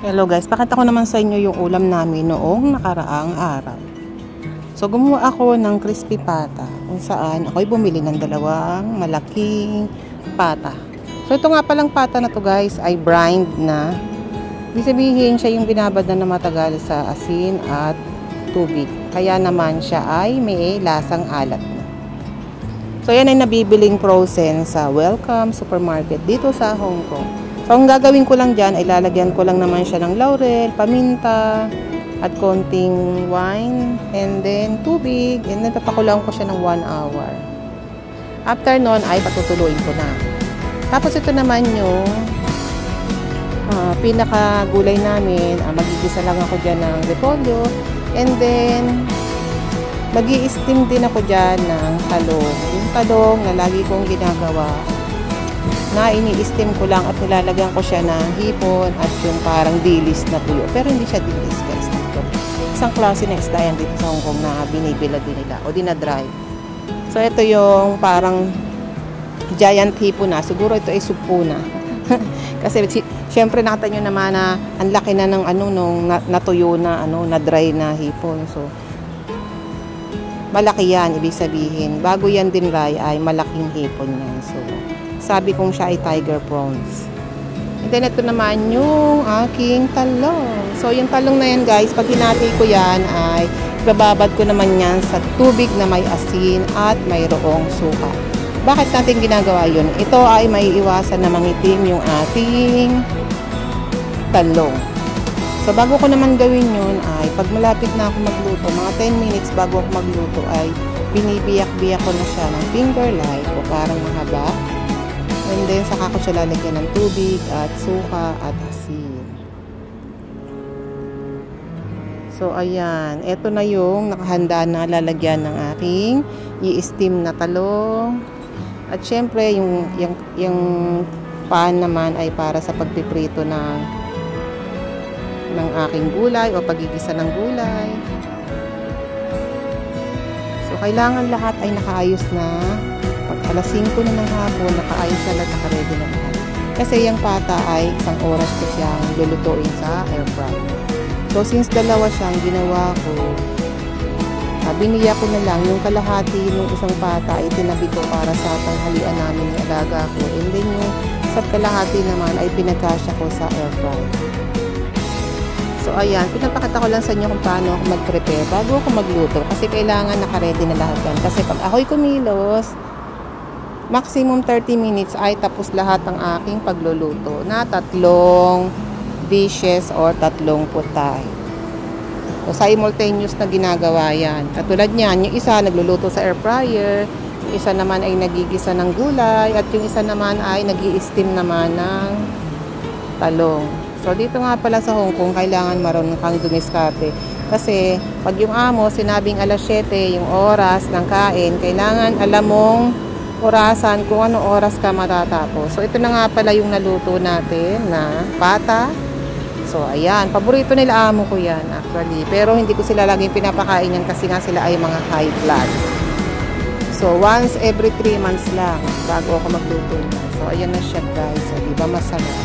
Hello guys, pakita ko naman sa inyo yung ulam namin noong nakaraang araw. So gumawa ako ng crispy pata kung saan ako'y bumili ng dalawang malaking pata. So ito nga palang pata na to guys ay brined na. Ibig sabihin siya yung binabad na matagal sa asin at tubig. Kaya naman siya ay may lasang alat na. So yan ay nabibiling frozen sa Welcome Supermarket dito sa Hong Kong. So, ang gagawin ko lang dyan ay lalagyan ko lang naman siya ng laurel, paminta, at konting wine, and then tubig, and then papakulang ko siya ng 1 hour. After nun ay patutuluin ko na. Tapos ito naman yung pinaka-gulay namin. Magigisa lang ako dyan ng repolyo, and then magi-steam din ako dyan ng talong. Yung talong na lagi kong ginagawa na ini-steam ko lang at nilalagyan ko siya ng hipon at yung parang dilis na tuyo. Pero hindi siya dilis guys dito. Isang klase na isda yan dito sa Hong Kong na binibila din nila o dinadry. So ito yung parang giant hipon na. Siguro ito ay supo na. Kasi syempre nakita nyo naman na ang laki na ng nung natuyo na na dry na hipon. So malaki yan, ibig sabihin. Bago yan din dry ay malaking hipon yan. So sabi kong siya ay tiger prawns. And then ito naman yung aking talong. So yung talong na yan guys, pag hinati ko yan ay bababad ko naman yan sa tubig na may asin at mayroong suka. Bakit natin ginagawa yun? Ito ay may iwasan na mangitim yung ating talong. So bago ko naman gawin yun ay pag malapit na ako magluto, mga 10 minutes bago ako magluto ay binibiyak-biyak ko na siya ng finger light o parang mahaba. And then, saka ko siya lalagyan ng tubig at suka at asin. So, ayan. Ito na yung nakahanda na lalagyan ng aking i-steam na talong. At syempre, yung pan naman ay para sa pagpiprito ng aking gulay o pagigisa ng gulay. So, kailangan lahat ay nakaayos na. Pag alas 5 na ng hapon, nakaayos na lahat, nakaready na lahat. Kasi yung pata ay isang oras ko siyang lulutuin sa air fryer. So, since dalawa siyang ginawa ko, biniya ko na lang yung kalahati ng isang pata ay tinabi ko para sa tanghalian namin ni alaga ko. And then yung sa kalahati naman ay pinagkasya ko sa air fryer. So, ayan. Pinapakita ko lang sa inyo kung paano ako mag-prepare bago ako magluto. Kasi kailangan nakaready na lahat yan. Kasi pag ako'y kumilos, maximum 30 minutes ay tapos lahat ng aking pagluluto na 3 dishes or 3 putay. So, simultaneous na ginagawa yan. Katulad niyan, yung isa nagluluto sa air fryer, yung isa naman ay nagigisa ng gulay, at yung isa naman ay nag-i-steam naman ng talong. So, dito nga pala sa Hong Kong, kailangan marunong kang dumiskarte. Kasi, pag yung amo, sinabing alas 7, yung oras ng kain, kailangan alam mong orasan kung anong oras ka matatapos. So, ito na nga pala yung naluto natin na pata. So, ayan. Paborito nila amo ko yan actually. Pero hindi ko sila laging pinapakain yan kasi nga sila ay mga high blood. So, once every 3 months lang bago ako magluto na. So, ayan na siya guys. So, diba masarap?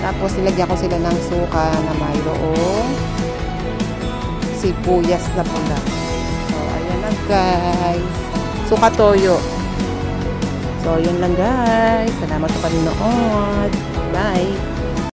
Tapos, nilagyan ko sila ng suka na mayroong sibuyas na pula. So, ayan na guys. Suka toyo. So, yun lang guys. Salamat sa panonood. Bye!